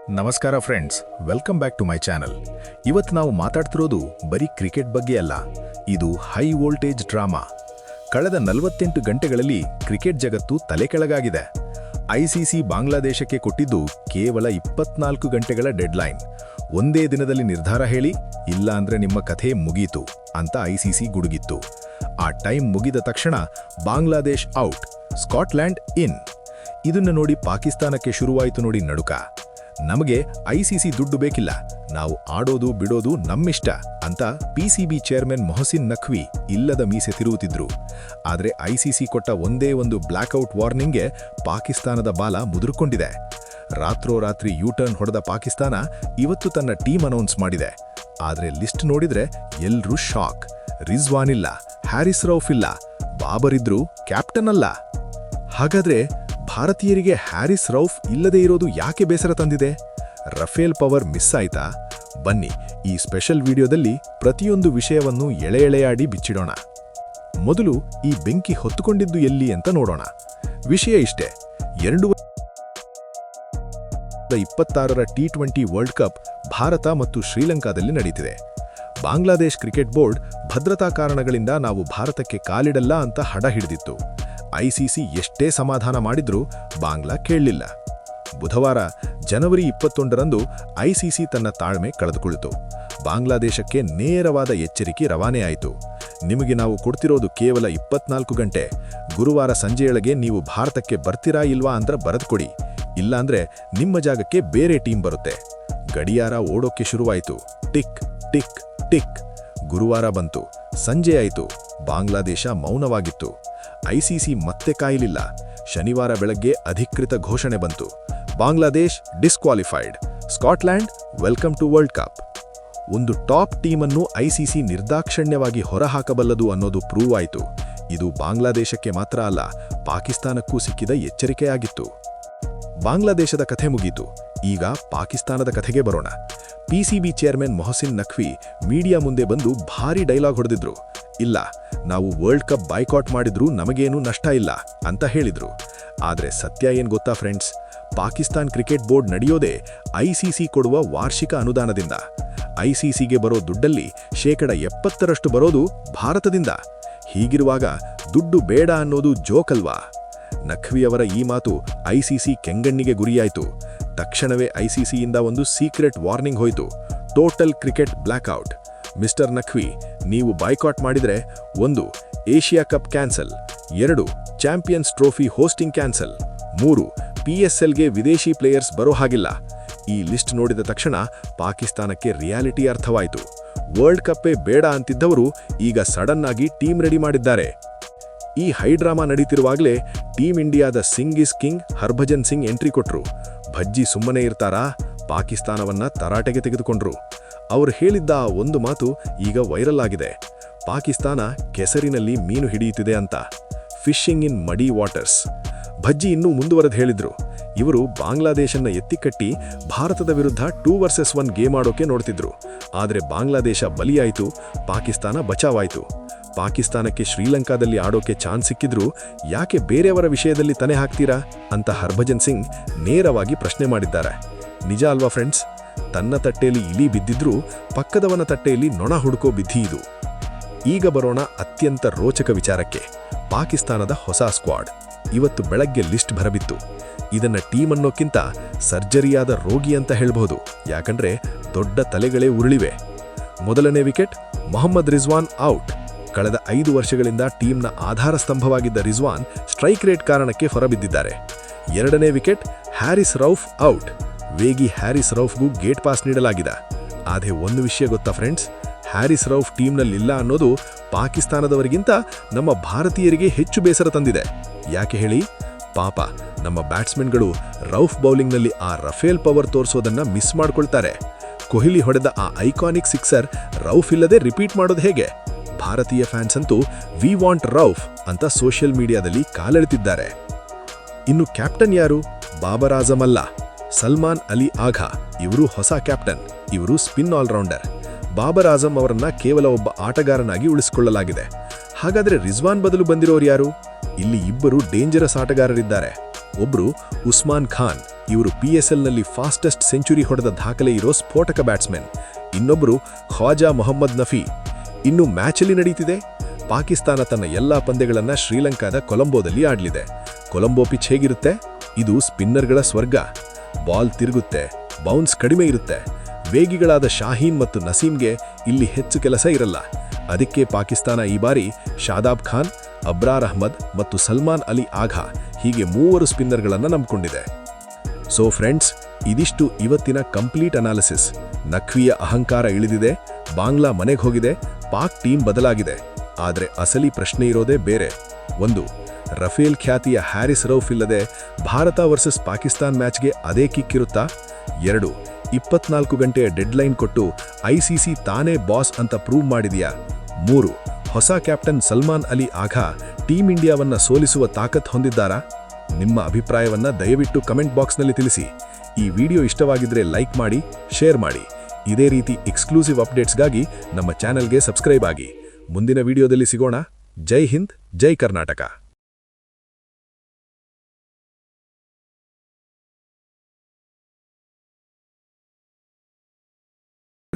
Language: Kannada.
ನಮಸ್ಕಾರ friends, welcome back to my channel. ಇವತ್ತು ನಾವು ಮಾತಾಡ್ತಿರೋದು ಬರೀ ಕ್ರಿಕೆಟ್ ಬಗ್ಗೆ ಅಲ್ಲ, ಇದು ಹೈ ವೋಲ್ಟೇಜ್ ಡ್ರಾಮಾ. ಕಳೆದ 48 ಗಂಟೆಗಳಲ್ಲಿ ಕ್ರಿಕೆಟ್ ಜಗತ್ತು ತಲೆಕೆಳಗಾಗಿದೆ. ಐಸಿಸಿ ಬಾಂಗ್ಲಾದೇಶಕ್ಕೆ ಕೊಟ್ಟಿದ್ದು ಕೇವಲ 24 ಗಂಟೆಗಳ ಡೆಡ್ಲೈನ್. ಒಂದೇ ದಿನದಲ್ಲಿ ನಿರ್ಧಾರ ಹೇಳಿ, ಇಲ್ಲ ಅಂದ್ರೆ ನಿಮ್ಮ ಕಥೆ ಮುಗೀತು ಅಂತ ಐಸಿಸಿ ಗುಡುಗಿತ್ತು. ಆ ಟೈಮ್ ಮುಗಿದ ತಕ್ಷಣ ಬಾಂಗ್ಲಾದೇಶ್ ಔಟ್, ಸ್ಕಾಟ್ಲ್ಯಾಂಡ್ ಇನ್. ಇದನ್ನು ನೋಡಿ ಪಾಕಿಸ್ತಾನಕ್ಕೆ ಶುರುವಾಯಿತು ನೋಡಿ ನಡುಕ. ನಮಗೆ ಐಸಿಸಿ ದುಡ್ಡು ಬೇಕಿಲ್ಲ, ನಾವು ಆಡೋದು ಬಿಡೋದು ನಮ್ಮಿಷ್ಟ ಅಂತ ಪಿಸಿಬಿ ಚೇರ್ಮನ್ ಮೊಹಸಿನ್ ನಖ್ವಿ ಇಲ್ಲದ ಮೀಸೆ ತಿರುಗುತ್ತಿದ್ರು. ಆದರೆ ಐಸಿಸಿ ಕೊಟ್ಟ ಒಂದೇ ಒಂದು ಬ್ಲ್ಯಾಕ್ಔಟ್ ವಾರ್ನಿಂಗ್ಗೆ ಪಾಕಿಸ್ತಾನದ ಬಾಲ ಮುದುರ್ಕೊಂಡಿದೆ. ರಾತ್ರೋರಾತ್ರಿ ಯೂಟರ್ನ್ ಹೊಡೆದ ಪಾಕಿಸ್ತಾನ ಇವತ್ತು ತನ್ನ ಟೀಮ್ ಅನೌನ್ಸ್ ಮಾಡಿದೆ. ಆದರೆ ಲಿಸ್ಟ್ ನೋಡಿದ್ರೆ ಎಲ್ರೂ ಶಾಕ್. ರಿಜ್ವಾನ್ ಇಲ್ಲ, ಹ್ಯಾರಿಸ್ ರೌಫ್ ಇಲ್ಲ, ಬಾಬರ್ ಇದ್ರು, ಕ್ಯಾಪ್ಟನ್ ಅಲ್ಲ. ಹಾಗಾದ್ರೆ ಭಾರತೀಯರಿಗೆ ಹ್ಯಾರಿಸ್ ರೌಫ್ ಇಲ್ಲದೇ ಇರೋದು ಯಾಕೆ ಬೇಸರ ತಂದಿದೆ? ರಫೇಲ್ ಪವರ್ ಮಿಸ್ ಆಯ್ತಾ? ಬನ್ನಿ, ಈ ಸ್ಪೆಷಲ್ ವಿಡಿಯೋದಲ್ಲಿ ಪ್ರತಿಯೊಂದು ವಿಷಯವನ್ನು ಎಳೆಯಾಡಿ ಬಿಚ್ಚಿಡೋಣ. ಮೊದಲು ಈ ಬೆಂಕಿ ಹೊತ್ತುಕೊಂಡಿದ್ದು ಎಲ್ಲಿ ಅಂತ ನೋಡೋಣ. ವಿಷಯ ಇಷ್ಟೇ, 2026ರ ಟಿ20 ವರ್ಲ್ಡ್ ಕಪ್ ಭಾರತ ಮತ್ತು ಶ್ರೀಲಂಕಾದಲ್ಲಿ ನಡೀತಿದೆ. ಬಾಂಗ್ಲಾದೇಶ್ ಕ್ರಿಕೆಟ್ ಬೋರ್ಡ್ ಭದ್ರತಾ ಕಾರಣಗಳಿಂದ ನಾವು ಭಾರತಕ್ಕೆ ಕಾಲಿಡಲ್ಲ ಅಂತ ಹಡ ಹಿಡಿದಿತ್ತು. ಐಸಿಸಿ ಎಷ್ಟೇ ಸಮಾಧಾನ ಮಾಡಿದ್ರೂ ಬಾಂಗ್ಲಾ ಕೇಳಲಿಲ್ಲ. ಬುಧವಾರ ಜನವರಿ 21ರಂದು ಐಸಿಸಿ ತನ್ನ ತಾಳ್ಮೆ ಕಳೆದುಕೊಂಡಿತು. ಬಾಂಗ್ಲಾದೇಶಕ್ಕೆ ನೇರವಾದ ಎಚ್ಚರಿಕೆ ರವಾನೆಯಾಯಿತು. ನಿಮಗೆ ನಾವು ಕೊಡ್ತಿರೋದು ಕೇವಲ 24 ಗಂಟೆ. ಗುರುವಾರ ಸಂಜೆಯೊಳಗೆ ನೀವು ಭಾರತಕ್ಕೆ ಬರ್ತೀರಾ ಇಲ್ವಾ ಅಂತ ಬರೆದುಕೊಡಿ, ಇಲ್ಲಾಂದ್ರೆ ನಿಮ್ಮ ಜಾಗಕ್ಕೆ ಬೇರೆ ಟೀಮ್ ಬರುತ್ತೆ. ಗಡಿಯಾರ ಓಡೋಕ್ಕೆ ಶುರುವಾಯಿತು. Tick tick tick. ಗುರುವಾರ ಬಂತು, ಸಂಜೆ ಆಯಿತು, ಬಾಂಗ್ಲಾದೇಶ ಮೌನವಾಗಿತ್ತು. ಐಸಿಸಿ ಮತ್ತೆ ಕಾಯಲಿಲ್ಲ. ಶನಿವಾರ ಬೆಳಗ್ಗೆ ಅಧಿಕೃತ ಘೋಷಣೆ ಬಂತು, Bangladesh disqualified, Scotland welcome to world cup. ಒಂದು ಟಾಪ್ ಟೀಮನ್ನು ಐಸಿಸಿ ನಿರ್ದಾಕ್ಷಣ್ಯವಾಗಿ ಹೊರಹಾಕಬಲ್ಲದು ಅನ್ನೋದು ಪ್ರೂವ್ ಆಯಿತು. ಇದು ಬಾಂಗ್ಲಾದೇಶಕ್ಕೆ ಮಾತ್ರ ಅಲ್ಲ, ಪಾಕಿಸ್ತಾನಕ್ಕೂ ಸಿಕ್ಕಿದ ಎಚ್ಚರಿಕೆಯಾಗಿತ್ತು. ಬಾಂಗ್ಲಾದೇಶದ ಕಥೆ ಮುಗೀತು. ಈಗ ಪಾಕಿಸ್ತಾನದ ಕಥೆಗೆ ಬರೋಣ. PCB chairman Mohsin Naqvi media ಮುಂದೆ ಬಂದು ಭಾರೀ ಡೈಲಾಗ್ ಹೊಡೆದಿದ್ರು. ಇಲ್ಲ, ನಾವು ವರ್ಲ್ಡ್ ಕಪ್ ಬಾಯ್ಕಾಟ್ ಮಾಡಿದ್ರೂ ನಮಗೇನು ನಷ್ಟ ಇಲ್ಲ ಅಂತ ಹೇಳಿದ್ರು. ಆದರೆ ಸತ್ಯ ಏನ್ ಗೊತ್ತಾ ಫ್ರೆಂಡ್ಸ್? ಪಾಕಿಸ್ತಾನ್ ಕ್ರಿಕೆಟ್ ಬೋರ್ಡ್ ನಡೆಯೋದೇ ಐಸಿಸಿ ಕೊಡುವ ವಾರ್ಷಿಕ ಅನುದಾನದಿಂದ. ಐಸಿಸಿಗೆ ಬರೋ ದುಡ್ಡಲ್ಲಿ 70% ಬರೋದು ಭಾರತದಿಂದ. ಹೀಗಿರುವಾಗ ದುಡ್ಡು ಬೇಡ ಅನ್ನೋದು ಜೋಕಲ್ವಾ? ನಖ್ವಿಯವರ ಈ ಮಾತು ಐಸಿಸಿ ಕೆಂಗಣ್ಣಿಗೆ ಗುರಿಯಾಯಿತು. ತಕ್ಷಣವೇ ಐಸಿಸಿಯಿಂದ ಒಂದು ಸೀಕ್ರೆಟ್ ವಾರ್ನಿಂಗ್ ಹೋಯಿತು, total cricket blackout. Mister Naqvi, ನೀವು ಬಾಯ್ಕಾಟ್ ಮಾಡಿದರೆ 1. Asia cup cancel, 2. Champions trophy hosting cancel, 3. PSLಗೆ ವಿದೇಶಿ ಪ್ಲೇಯರ್ಸ್ ಬರೋ ಹಾಗಿಲ್ಲ. ಈ ಲಿಸ್ಟ್ ನೋಡಿದ ತಕ್ಷಣ ಪಾಕಿಸ್ತಾನಕ್ಕೆ ರಿಯಾಲಿಟಿ ಅರ್ಥವಾಯಿತು. ವರ್ಲ್ಡ್ ಕಪ್ಪೇ ಬೇಡ ಅಂತಿದ್ದವರು ಈಗ ಸಡನ್ ಆಗಿ ಟೀಮ್ ರೆಡಿ ಮಾಡಿದ್ದಾರೆ. ಈ ಹೈಡ್ರಾಮಾ ನಡೀತಿರುವಾಗಲೇ ಟೀಮ್ ಇಂಡಿಯಾದ Singh is king Harbhajan Singh entry ಕೊಟ್ರು. ಭಜ್ಜಿ ಸುಮ್ಮನೆ ಇರ್ತಾರಾ? ಪಾಕಿಸ್ತಾನವನ್ನ ತರಾಟೆಗೆ ತೆಗೆದುಕೊಂಡ್ರು. ಅವರು ಹೇಳಿದ್ದ ಒಂದು ಮಾತು ಈಗ ವೈರಲ್ ಆಗಿದೆ, ಪಾಕಿಸ್ತಾನ ಕೆಸರಿನಲ್ಲಿ ಮೀನು ಹಿಡಿಯುತ್ತಿದೆ ಅಂತ. ಫಿಶಿಂಗ್ ಇನ್ ಮಡಿ ವಾಟರ್ಸ್. ಭಜ್ಜಿ ಇನ್ನೂ ಮುಂದುವರೆದು ಹೇಳಿದ್ರು, ಇವರು ಬಾಂಗ್ಲಾದೇಶನ್ನ ಎತ್ತಿಕಟ್ಟಿ ಭಾರತದ ವಿರುದ್ಧ 2 vs 1 ಗೇಮ್ ಆಡೋಕೆ ನೋಡ್ತಿದ್ರು. ಆದರೆ ಬಾಂಗ್ಲಾದೇಶ ಬಲಿಯಾಯಿತು, ಪಾಕಿಸ್ತಾನ ಬಚಾವಾಯಿತು. ಪಾಕಿಸ್ತಾನಕ್ಕೆ ಶ್ರೀಲಂಕಾದಲ್ಲಿ ಆಡೋಕೆ ಚಾನ್ಸ್ ಸಿಕ್ಕಿದ್ರೂ ಯಾಕೆ ಬೇರೆಯವರ ವಿಷಯದಲ್ಲಿ ತನೆ ಹಾಕ್ತೀರಾ ಅಂತ ಹರ್ಭಜನ್ ಸಿಂಗ್ ನೇರವಾಗಿ ಪ್ರಶ್ನೆ ಮಾಡಿದ್ದಾರೆ. ನಿಜ ಅಲ್ವಾ ಫ್ರೆಂಡ್ಸ್? ತನ್ನ ತಟ್ಟೆಯಲ್ಲಿ ಇಲಿ ಬಿದ್ದಿದ್ರೂ ಪಕ್ಕದವನ ತಟ್ಟೆಯಲ್ಲಿ ನೊಣ ಹುಡುಕೋ ಬಿದ್ದಿ ಇದು. ಈಗ ಬರೋಣ ಅತ್ಯಂತ ರೋಚಕ ವಿಚಾರಕ್ಕೆ, ಪಾಕಿಸ್ತಾನದ ಹೊಸ ಸ್ಕ್ವಾಡ್. ಇವತ್ತು ಬೆಳಗ್ಗೆ ಲಿಸ್ಟ್ ಬರಬಿತ್ತು. ಇದನ್ನ ಟೀಮ್ ಅನ್ನೋಕ್ಕಿಂತ ಸರ್ಜರಿಯಾದ ರೋಗಿ ಅಂತ ಹೇಳ್ಬಹುದು, ಯಾಕಂದ್ರೆ ದೊಡ್ಡ ತಲೆಗಳೇ ಉರುಳಿವೆ. ಮೊದಲನೇ ವಿಕೆಟ್, ಮೊಹಮ್ಮದ್ ರಿಜ್ವಾನ್ ಔಟ್. ಕಳೆದ 5 ವರ್ಷಗಳಿಂದ ಟೀಮ್ನ ಆಧಾರ ಸ್ತಂಭವಾಗಿದ್ದ ರಿಜ್ವಾನ್ ಸ್ಟ್ರೈಕ್ ರೇಟ್ ಕಾರಣಕ್ಕೆ ಹೊರಬಿದ್ದಿದ್ದಾರೆ. ಎರಡನೇ ವಿಕೆಟ್, ಹ್ಯಾರಿಸ್ ರೌಫ್ ಔಟ್. ವೇಗಿ ಹ್ಯಾರಿಸ್ ರೌಫ್ಗೂ ಗೇಟ್ ಪಾಸ್ ನೀಡಲಾಗಿದೆ. ಆದರೆ ಒಂದು ವಿಷಯ ಗೊತ್ತಾ ಫ್ರೆಂಡ್ಸ್? ಹ್ಯಾರಿಸ್ ರೌಫ್ ಟೀಮ್ನಲ್ಲಿಲ್ಲ ಅನ್ನೋದು ಪಾಕಿಸ್ತಾನದವರಿಗಿಂತ ನಮ್ಮ ಭಾರತೀಯರಿಗೆ ಹೆಚ್ಚು ಬೇಸರ ತಂದಿದೆ. ಯಾಕೆ ಹೇಳಿ? ಪಾಪ ನಮ್ಮ ಬ್ಯಾಟ್ಸ್ಮನ್ಗಳು ರೌಫ್ ಬೌಲಿಂಗ್ನಲ್ಲಿ ಆ ರಫೇಲ್ ಪವರ್ ತೋರಿಸೋದನ್ನ ಮಿಸ್ ಮಾಡ್ಕೊಳ್ತಾರೆ. ಕೊಹ್ಲಿ ಹೊಡೆದ ಆ ಐಕಾನಿಕ್ ಸಿಕ್ಸರ್ ರೌಫ್ ಇಲ್ಲದೆ ರಿಪೀಟ್ ಮಾಡೋದು ಹೇಗೆ? ಭಾರತೀಯ ಫ್ಯಾನ್ಸ್ ಅಂತೂ ವಿ ವಾಂಟ್ ರೌಫ್ ಅಂತ ಸೋಷಿಯಲ್ ಮೀಡಿಯಾದಲ್ಲಿ ಕಾಲೆಳೆತಿದ್ದಾರೆ. ಇನ್ನು ಕ್ಯಾಪ್ಟನ್ ಯಾರು? ಬಾಬರ್ ಆಜಮ್ ಅಲ್ಲ, ಸಲ್ಮಾನ್ ಅಲಿ ಆಘಾ. ಇವರು ಹೊಸ ಕ್ಯಾಪ್ಟನ್. ಇವರು ಸ್ಪಿನ್ ಆಲ್ರೌಂಡರ್. ಬಾಬರ್ ಆಜಮ್ ಅವರನ್ನ ಕೇವಲ ಒಬ್ಬ ಆಟಗಾರನಾಗಿ ಉಳಿಸಿಕೊಳ್ಳಲಾಗಿದೆ. ಹಾಗಾದ್ರೆ ರಿಜ್ವಾನ್ ಬದಲು ಬಂದಿರೋರು ಯಾರು? ಇಲ್ಲಿ ಇಬ್ಬರು ಡೇಂಜರಸ್ ಆಟಗಾರರಿದ್ದಾರೆ. ಒಬ್ರು ಉಸ್ಮಾನ್ ಖಾನ್, ಇವರು PSLನಲ್ಲಿ ಫಾಸ್ಟೆಸ್ಟ್ ಸೆಂಚುರಿ ಹೊಡೆದ ದಾಖಲೆ ಇರೋ ಸ್ಫೋಟಕ ಬ್ಯಾಟ್ಸ್ಮನ್. ಇನ್ನೊಬ್ಬರು ಖ್ವಾಜಾ ಮೊಹಮ್ಮದ್ ನಫಿ. ಇನ್ನು ಮ್ಯಾಚಲ್ಲಿ ನಡೀತಿದೆ. ಪಾಕಿಸ್ತಾನ ತನ್ನ ಎಲ್ಲಾ ಪಂದ್ಯಗಳನ್ನು ಶ್ರೀಲಂಕಾದ ಕೊಲಂಬೋದಲ್ಲಿ ಆಡಲಿದೆ. ಕೊಲಂಬೋ ಪಿಚ್ ಹೇಗಿರುತ್ತೆ? ಇದು ಸ್ಪಿನ್ನರ್ಗಳ ಸ್ವರ್ಗ. ಬಾಲ್ ತಿರುಗುತ್ತೆ, ಬೌನ್ಸ್ ಕಡಿಮೆ ಇರುತ್ತೆ. ವೇಗಿಗಳಾದ ಶಾಹೀನ್ ಮತ್ತು ನಸೀಮ್ಗೆ ಇಲ್ಲಿ ಹೆಚ್ಚು ಕೆಲಸ ಇರಲ್ಲ. ಅದಕ್ಕೆ ಪಾಕಿಸ್ತಾನ ಈ ಬಾರಿ ಶಾದಾಬ್ ಖಾನ್, ಅಬ್ರಾರ್ ಅಹ್ಮದ್ ಮತ್ತು ಸಲ್ಮಾನ್ ಅಲಿ ಆಘಾ ಹೀಗೆ 3 ಸ್ಪಿನ್ನರ್ಗಳನ್ನು ನಂಬಿಕೊಂಡಿದೆ. ಸೊ ಫ್ರೆಂಡ್ಸ್, ಇದಿಷ್ಟು ಇವತ್ತಿನ ಕಂಪ್ಲೀಟ್ ಅನಾಲಿಸಿಸ್. ನಖ್ವಿಯ ಅಹಂಕಾರ ಇಳಿದಿದೆ, ಬಾಂಗ್ಲಾ ಮನೆಗೆ ಹೋಗಿದೆ, ಪಾಕ್ ಟೀಮ್ ಬದಲಾಗಿದೆ. ಆದರೆ ಅಸಲಿ ಪ್ರಶ್ನೆ ಇರೋದೇ ಬೇರೆ. 1. ರಫೇಲ್ ಖ್ಯಾತಿಯ ಹ್ಯಾರಿಸ್ ರೌಫ್ ಇಲ್ಲದೆ ಭಾರತ ವರ್ಸಸ್ ಪಾಕಿಸ್ತಾನ್ ಮ್ಯಾಚ್ಗೆ ಅದೇ ಕಿಕ್ ಇರುತ್ತಾ? 2. 24 ಗಂಟೆಯ ಡೆಡ್ಲೈನ್ ಕೊಟ್ಟು ICC ತಾನೇ ಬಾಸ್ ಅಂತ ಪ್ರೂವ್ ಮಾಡಿದೆಯಾ? 3. ಹೊಸ ಕ್ಯಾಪ್ಟನ್ ಸಲ್ಮಾನ್ ಅಲಿ ಆಘಾ ಟೀಮ್ ಇಂಡಿಯಾವನ್ನ ಸೋಲಿಸುವ ತಾಕತ್ ಹೊಂದಿದ್ದಾರಾ? ನಿಮ್ಮ ಅಭಿಪ್ರಾಯವನ್ನ ದಯವಿಟ್ಟು ಕಮೆಂಟ್ ಬಾಕ್ಸ್ನಲ್ಲಿ ತಿಳಿಸಿ. ಈ ವಿಡಿಯೋ ಇಷ್ಟವಾಗಿದ್ರೆ ಲೈಕ್ ಮಾಡಿ, ಶೇರ್ ಮಾಡಿ. ಇದೇ ರೀತಿ ಎಕ್ಸ್ಕ್ಲೂಸಿವ್ ಅಪ್ಡೇಟ್ಸ್ಗಾಗಿ ನಮ್ಮ ಚಾನೆಲ್ಗೆ ಸಬ್ಸ್ಕ್ರೈಬ್ ಆಗಿ. ಮುಂದಿನ ವಿಡಿಯೋದಲ್ಲಿ ಸಿಗೋಣ. ಜೈ ಹಿಂದ್, ಜೈ ಕರ್ನಾಟಕ.